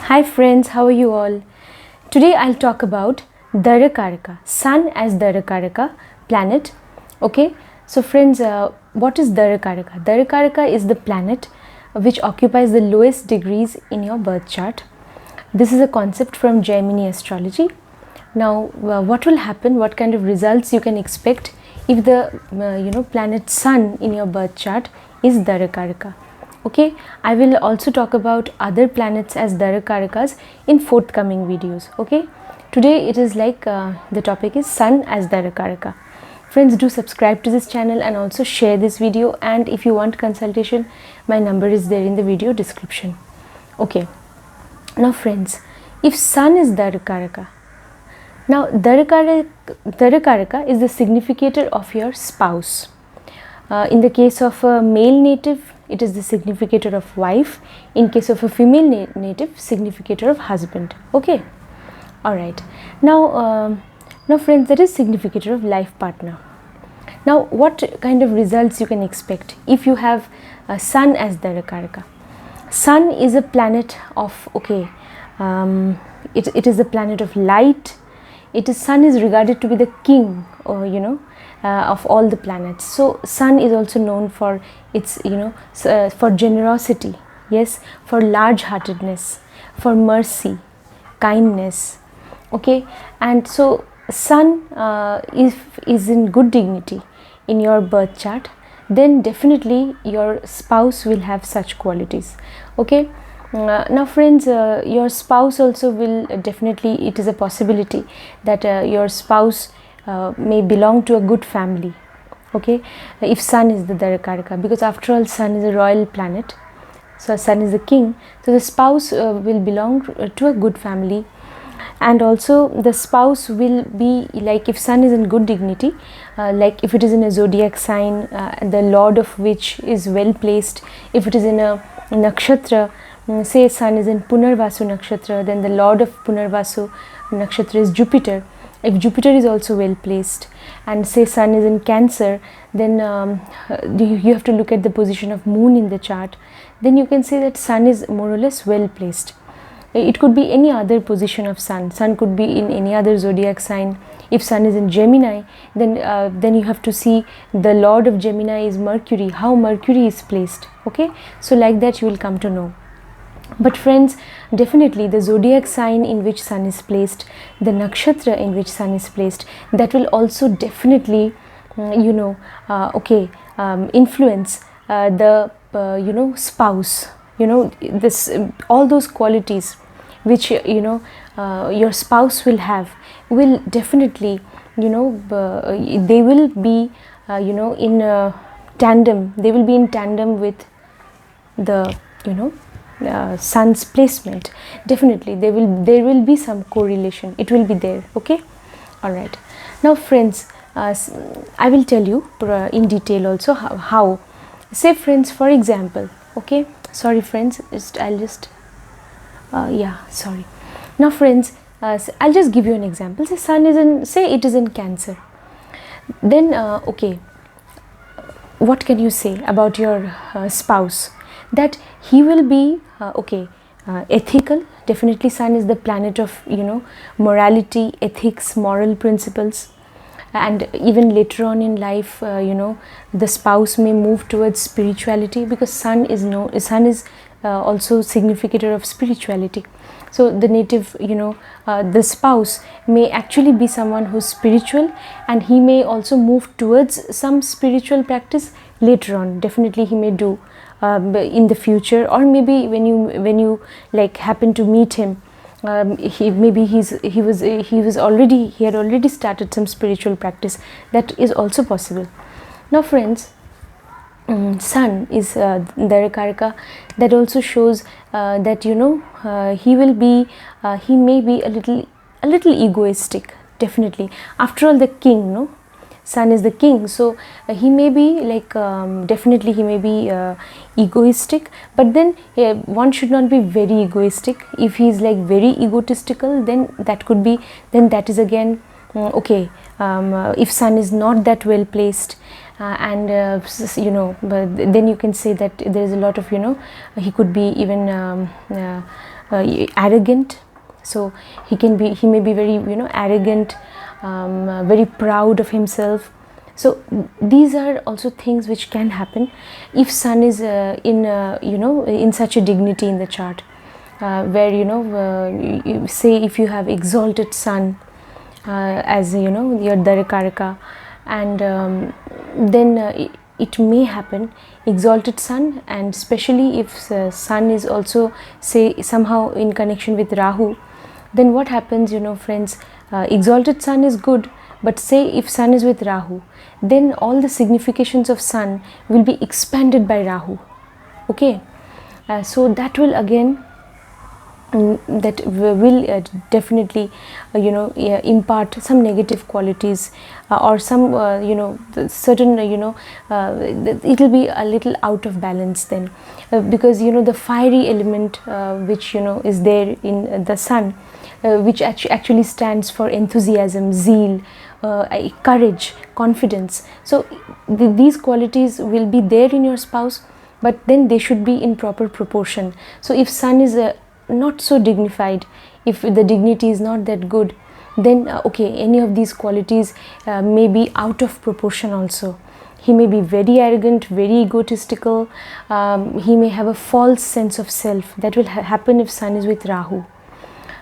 Hi friends, how are you all? Today I'll talk about Darakaraka, Sun as Darakaraka planet. Okay, so friends, what is Darakaraka? Darakaraka is the planet which occupies the lowest degrees in your birth chart. This is a concept from Gemini astrology. Now, what will happen? What kind of results you can expect if the planet Sun in your birth chart is Darakaraka? Okay, I will also talk about other planets as Darakarakas in forthcoming videos. Okay, today it is like the topic is Sun as Darakaraka. Friends, do subscribe to this channel and also share this video, and if you want consultation, my number is there in the video description. Okay, now friends, if Sun is Darakaraka, now Darakaraka is the significator of your spouse. In the case of a male native, it is the significator of wife. In case of a female native, significator of husband. Okay, all right. Now friends, that is significator of life partner. Now, what kind of results you can expect if you have a Sun as Darakaraka? Sun is a planet of it is a planet of light. Sun is regarded to be the king, or of all the planets. So Sun is also known for its for generosity, yes, for large heartedness, for mercy, kindness. Okay, and so Sun if is in good dignity in your birth chart, then definitely your spouse will have such qualities. Okay, now friends, your spouse also will definitely, it is a possibility that your spouse may belong to a good family. Okay, if Sun is the Darakaraka, because after all Sun is a royal planet, so Sun is the king, so the spouse will belong to a good family. And also the spouse will be like, if Sun is in good dignity, like if it is in a zodiac sign, the lord of which is well placed, if it is in a nakshatra, say Sun is in Punarvasu nakshatra, then the lord of Punarvasu nakshatra is Jupiter. If Jupiter is also well placed, and say Sun is in Cancer, then you have to look at the position of Moon in the chart. Then you can say that Sun is more or less well placed. It could be any other position of Sun. Sun could be in any other zodiac sign. If Sun is in Gemini, then you have to see the lord of Gemini is Mercury, how Mercury is placed. Okay, so like that you will come to know. But friends, definitely the zodiac sign in which Sun is placed, the nakshatra in which Sun is placed, that will also definitely influence the spouse. This all those qualities which your spouse will have will definitely they will be in tandem. They will be in tandem with the Sun's placement. Definitely there will be some correlation, it will be there. Okay, all right. Now friends, I will tell you in detail also how. Say friends, for example, okay, sorry friends, sorry. Now friends, I'll just give you an example. Say Sun is in, say it is in Cancer, then okay, what can you say about your spouse? That he will be ethical. Definitely Sun is the planet of morality, ethics, moral principles. And even later on in life, the spouse may move towards spirituality, because Sun is also significator of spirituality. So the native, the spouse may actually be someone who's spiritual, and he may also move towards some spiritual practice later on. Definitely he may do in the future, or maybe when you like happen to meet him, he had already started some spiritual practice. That is also possible. Now friends, Sun is Darakaraka. That also shows that he may be a little egoistic. Definitely, after all, the king, no, Sun is the king, so he may be like definitely he may be egoistic, but then one should not be very egoistic. If he is like very egotistical, then that is again if Sun is not that well placed, but then you can say that there is a lot of he could be even arrogant. So he may be very, you know, arrogant, very proud of himself. So these are also things which can happen if sun is in you know, in such a dignity in the chart, where, you know, say if you have exalted sun as, you know, your Darakaraka, and then it may happen exalted sun, and especially if sun is also, say, somehow in connection with Rahu, then what happens, you know, friends, exalted sun is good, but say if sun is with Rahu, then all the significations of sun will be expanded by Rahu. Okay, so that will again that will definitely you know, impart some negative qualities, or some you know, certain you know, it will be a little out of balance then, because, you know, the fiery element which, you know, is there in the sun, which actually stands for enthusiasm, zeal, courage, confidence. So these qualities will be there in your spouse, but then they should be in proper proportion. So if sun is not so dignified, if the dignity is not that good, then okay, any of these qualities may be out of proportion also. He may be very arrogant, very egotistical, he may have a false sense of self. That will happen if sun is with Rahu.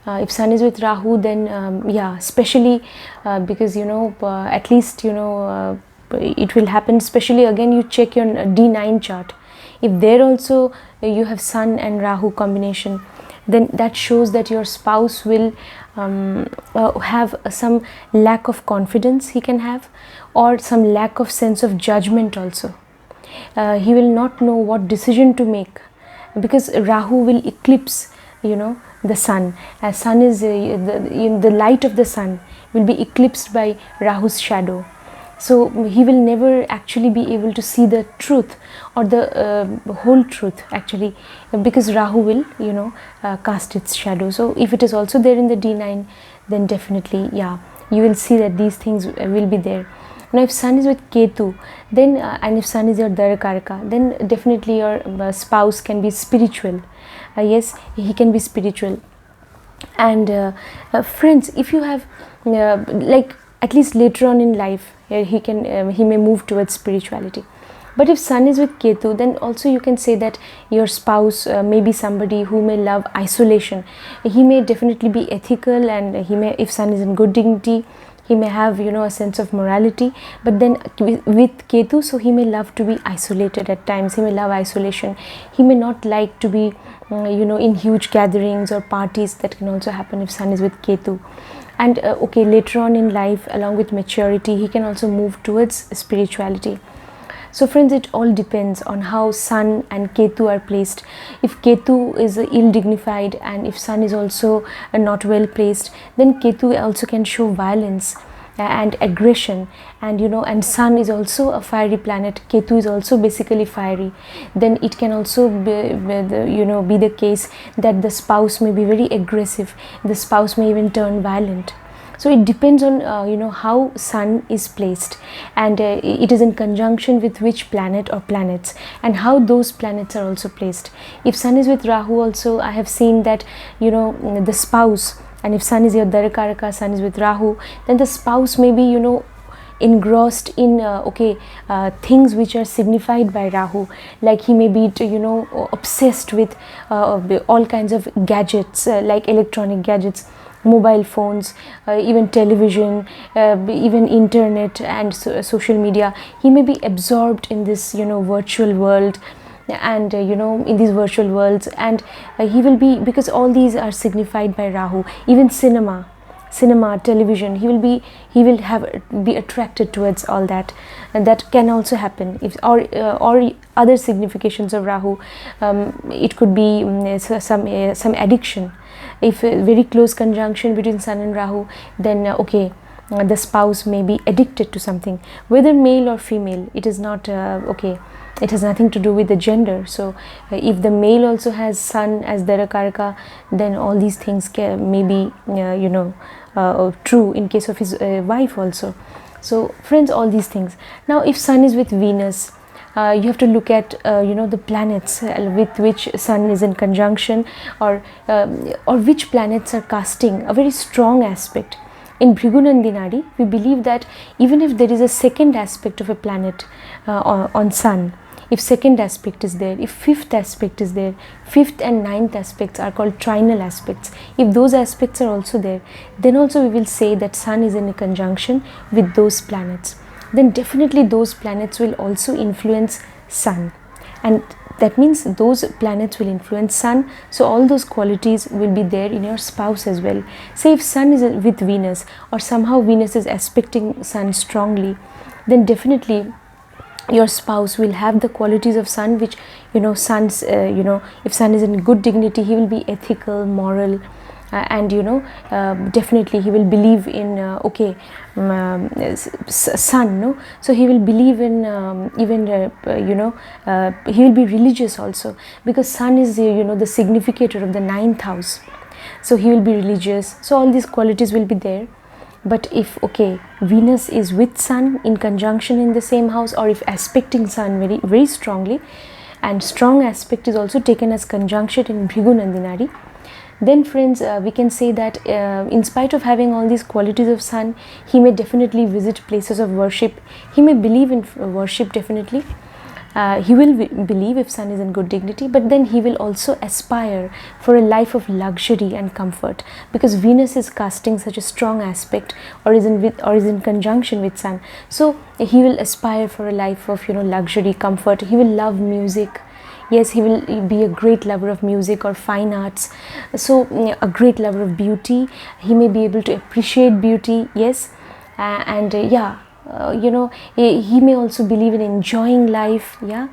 If sun is with Rahu, then yeah, especially because, you know, at least, you know, it will happen, especially again you check your D9 chart. If there also you have sun and Rahu combination, then that shows that your spouse will have some lack of confidence he can have, or some lack of sense of judgment also. He will not know what decision to make, because Rahu will eclipse, you know, the sun, as sun is the light of the sun will be eclipsed by Rahu's shadow. So he will never actually be able to see the truth, or the whole truth actually, because Rahu will, you know, cast its shadow. So if it is also there in the D9, then definitely, yeah, you will see that these things will be there. Now if sun is with Ketu, then and if sun is your Darakaraka, then definitely your spouse can be spiritual. Yes, he can be spiritual. And friends, if you have like, at least later on in life, he may move towards spirituality. But if sun is with Ketu, then also you can say that your spouse may be somebody who may love isolation. He may definitely be ethical, and he may, if sun is in good dignity, he may have, you know, a sense of morality. But then with Ketu, so he may love to be isolated at times. He may love isolation. He may not like to be you know, in huge gatherings or parties. That can also happen if sun is with Ketu. And okay, later on in life, along with maturity, he can also move towards spirituality. So friends, it all depends on how sun and Ketu are placed. If Ketu is ill dignified, and if sun is also not well placed, then Ketu also can show violence and aggression, and, you know, and sun is also a fiery planet, Ketu is also basically fiery. Then it can also be the case that the spouse may be very aggressive, the spouse may even turn violent. So it depends on you know, how sun is placed, and it is in conjunction with which planet or planets, and how those planets are also placed. If sun is with Rahu also, I have seen that, you know, the spouse, and if sun is your Darakaraka, sun is with Rahu, then the spouse may be, you know, engrossed in things which are signified by Rahu, like he may be, you know, obsessed with all kinds of gadgets, like electronic gadgets, mobile phones, even television, even internet and social media. He may be absorbed in this, you know, virtual world, and you know, in these virtual worlds, and he will be, because all these are signified by Rahu. Even cinema, television, he will be attracted towards all that, and that can also happen. If or other significations of Rahu, it could be some addiction. If a very close conjunction between sun and Rahu, then the spouse may be addicted to something, whether male or female. It is not it has nothing to do with the gender. So if the male also has sun as Darakaraka, then all these things may be true in case of his wife also. So friends, all these things. Now if sun is with Venus, you have to look at the planets with which sun is in conjunction, or which planets are casting a very strong aspect. In Bhrigunandinadi, we believe that even if there is a second aspect of a planet on sun, if second aspect is there, if fifth aspect is there, fifth and ninth aspects are called trinal aspects, if those aspects are also there, then also we will say that sun is in a conjunction with those planets. Then definitely those planets will also influence sun, and that means those planets will influence sun. So all those qualities will be there in your spouse as well. Say if sun is with Venus, or somehow Venus is aspecting sun strongly, then definitely your spouse will have the qualities of sun, which sun's if sun is in good dignity, he will be ethical, moral, and definitely he will believe in sun, no, so he will believe in even he will be religious also, because sun is the significator of the 9th house, so he will be religious. So all these qualities will be there. But if Venus is with sun in conjunction in the same house, or if aspecting sun very very strongly, and strong aspect is also taken as conjunction in Bhrigunandinadi, then friends, we can say that in spite of having all these qualities of sun, he may definitely visit places of worship, he may believe in worship definitely, he will believe if sun is in good dignity, but then he will also aspire for a life of luxury and comfort, because Venus is casting such a strong aspect, or is in conjunction with sun. So he will aspire for a life of luxury, comfort. He will love music. Yes, he will be a great lover of music or fine arts, so a great lover of beauty. He may be able to appreciate beauty, yes, and he may also believe in enjoying life, yeah,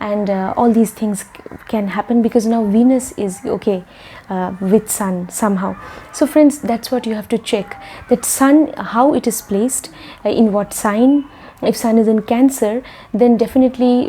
and all these things can happen because now Venus is with sun somehow. So friends, that's what you have to check, that sun, how it is placed, in what sign. If sun is in Cancer, then definitely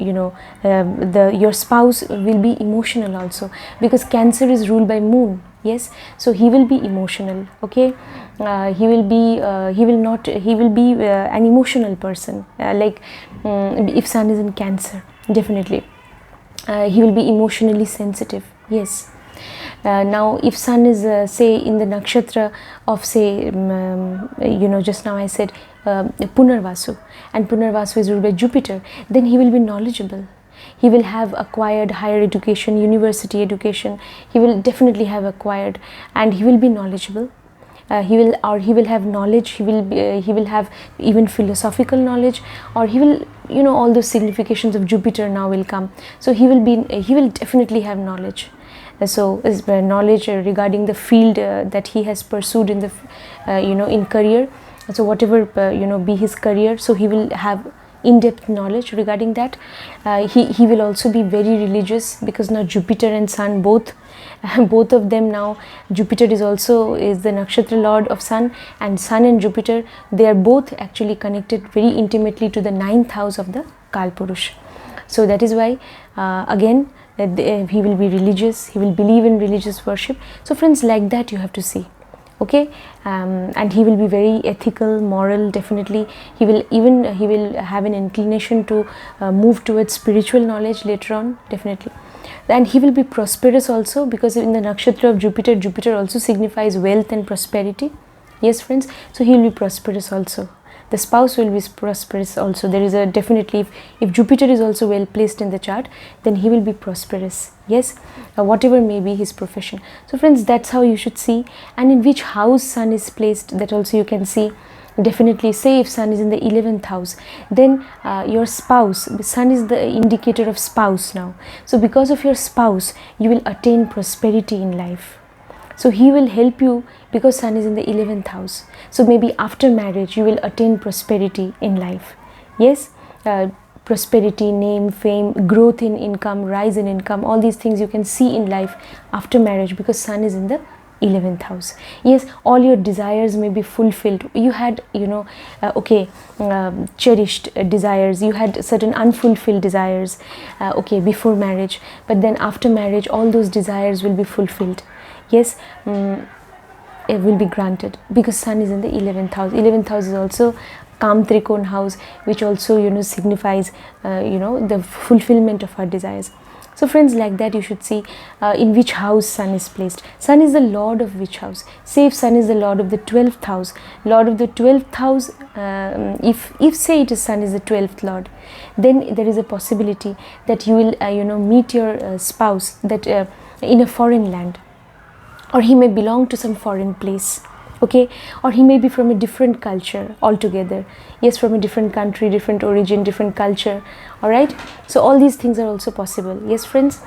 your spouse will be emotional also, because Cancer is ruled by moon. Yes, so he will be emotional. He will be an emotional person, if sun is in Cancer, definitely he will be emotionally sensitive. Yes. Now if sun is say in the nakshatra of just now I said Punarvasu, and Punarvasu is ruled by Jupiter, then he will be knowledgeable. He will have acquired higher education, university education, he will definitely have acquired, and he will be knowledgeable. He will have knowledge, he will have even philosophical knowledge, or he will all those significations of Jupiter now will come. So he will definitely have knowledge. So his knowledge regarding the field that he has pursued in the in career, so whatever be his career, so he will have in-depth knowledge regarding that. He will also be very religious, because now Jupiter and sun both of them, now Jupiter is the nakshatra lord of sun, and sun and Jupiter, they are both actually connected very intimately to the 9th house of the Kalpurush. So that is why again he will be religious, he will believe in religious worship. So friends, like that you have to see. And he will be very ethical, moral, definitely. He will have an inclination to move towards spiritual knowledge later on, definitely. And he will be prosperous also, because in the nakshatra of Jupiter, Jupiter also signifies wealth and prosperity. Yes friends, so he will be prosperous also. The spouse will be prosperous also. There is a definitely, if Jupiter is also well placed in the chart, then he will be prosperous. Yes, whatever may be his profession. So friends, that's how you should see. And in which house sun is placed, that also you can see. Definitely, say if sun is in the 11th house, then your spouse, sun is the indicator of spouse now. So because of your spouse, you will attain prosperity in life. So he will help you, because sun is in the 11th house. So maybe after marriage you will attain prosperity in life. Yes, prosperity, name, fame, growth in income, rise in income, all these things you can see in life after marriage, because sun is in the 11th house. Yes, all your desires may be fulfilled. You had cherished desires, you had certain unfulfilled desires before marriage, but then after marriage all those desires will be fulfilled. Yes, it will be granted, because sun is in the 11th house. 11th house is also Kam Trikon house, which also signifies the fulfillment of her desires. So friends, like that you should see in which house Sun is placed. Sun is the lord of which house? Say if Sun is the lord of the 12th house, lord of the 12th house, if say it is Sun is the 12th lord, then there is a possibility that you will meet your spouse that in a foreign land, or he may belong to some foreign place, okay, or he may be from a different culture altogether. Yes, from a different country, different origin, different culture. All right, so all these things are also possible. Yes friends,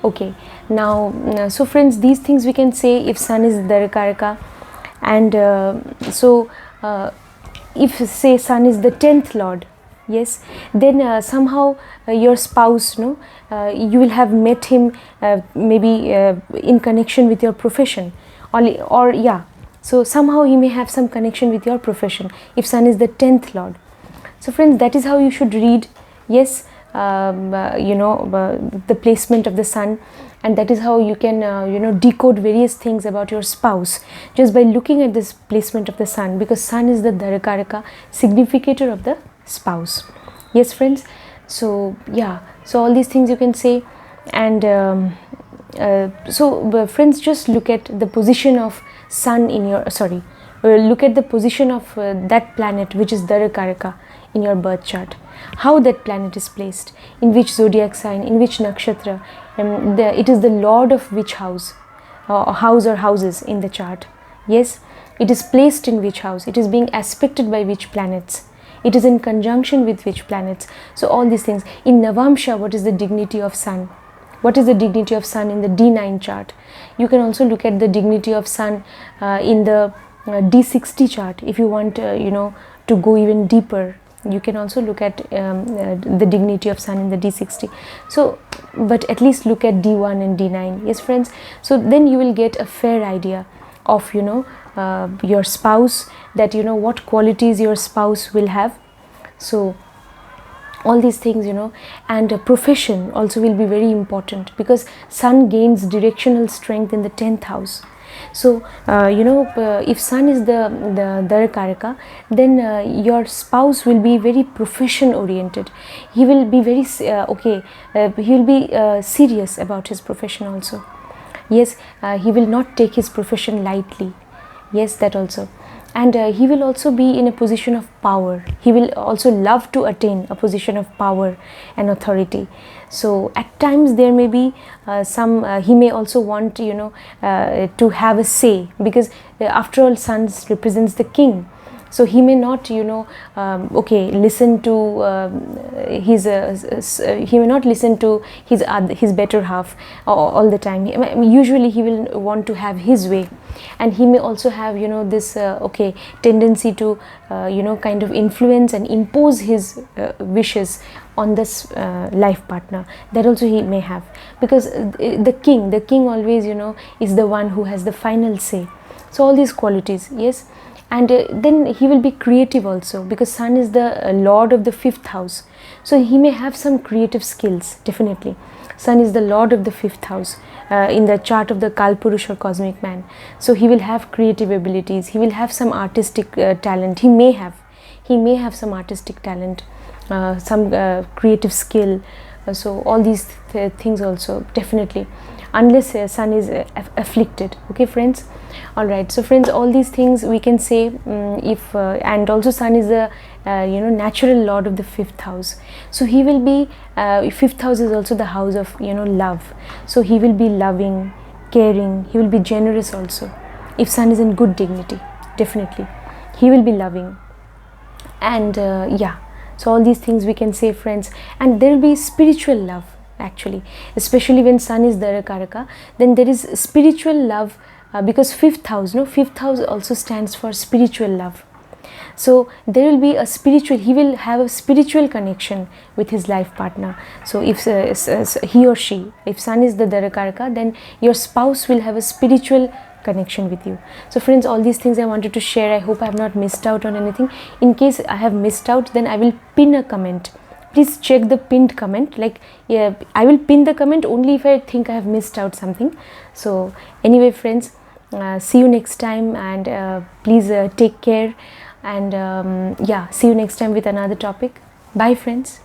okay. Now so friends, these things we can say if Sun is Darakaraka. And if say Sun is the 10th lord, yes, then somehow your spouse, you will have met him maybe in connection with your profession, or yeah, so somehow he may have some connection with your profession if Sun is the 10th lord. So friends, that is how you should read, yes, the placement of the Sun, and that is how you can decode various things about your spouse just by looking at this placement of the Sun, because Sun is the Darakaraka, significator of the spouse. Yes friends, so yeah, so all these things you can say. And friends, just look at the position of Sun in your look at the position of that planet which is Darakaraka in your birth chart, how that planet is placed, in which zodiac sign, in which nakshatra, it is the lord of which house, house or houses in the chart. Yes, it is placed in which house, it is being aspected by which planets, it is in conjunction with which planets. So all these things. In Navamsha, what is the dignity of Sun? What is the dignity of Sun in the D9 chart? You can also look at the dignity of Sun in the D60 chart. If you want to go even deeper, you can also look at the dignity of Sun in the D60. So but at least look at D1 and D9. Yes friends, so then you will get a fair idea of your spouse, that what qualities your spouse will have. So all these things, and profession also will be very important, because Sun gains directional strength in the 10th house. So if Sun is the Darakaraka, then your spouse will be very profession oriented. He will be very he will be serious about his profession also. Yes, he will not take his profession lightly. Yes, that also. And he will also be in a position of power. He will also love to attain a position of power and authority. So at times there may be he may also want to have a say, because after all Sun represents the king. So he may not listen to he may not listen to his better half all the time. Usually he will want to have his way, and he may also have this tendency to kind of influence and impose his wishes on this life partner. That also he may have, because the king always is the one who has the final say. So all these qualities, yes. And then he will be creative also, because Sun is the lord of the 5th house. So he may have some creative skills, definitely. Sun is the lord of the 5th house in the chart of the Kalpurush or cosmic man. So he will have creative abilities, he will have some artistic talent, he may have some artistic talent, some creative skill. So all these things also, definitely, unless Sun is afflicted. Okay friends, all right. So friends, all these things we can say if and also Sun is the natural lord of the 5th house. So he will be 5th house is also the house of love. So he will be loving, caring, he will be generous also. If Sun is in good dignity, definitely he will be loving. And yeah, so all these things we can say friends. And there will be spiritual love, actually, especially when Sun is Darakaraka, then there is spiritual love, because 5th house also stands for spiritual love. So there will be he will have a spiritual connection with his life partner. So if he or she, if Sun is the Darakaraka, then your spouse will have a spiritual connection with you. So friends, all these things I wanted to share. I hope I have not missed out on anything. In case I have missed out, then I will pin a comment. Please check the pinned comment. I will pin the comment only if I think I have missed out something. So anyway friends, see you next time, and please take care. And yeah, see you next time with another topic. Bye friends.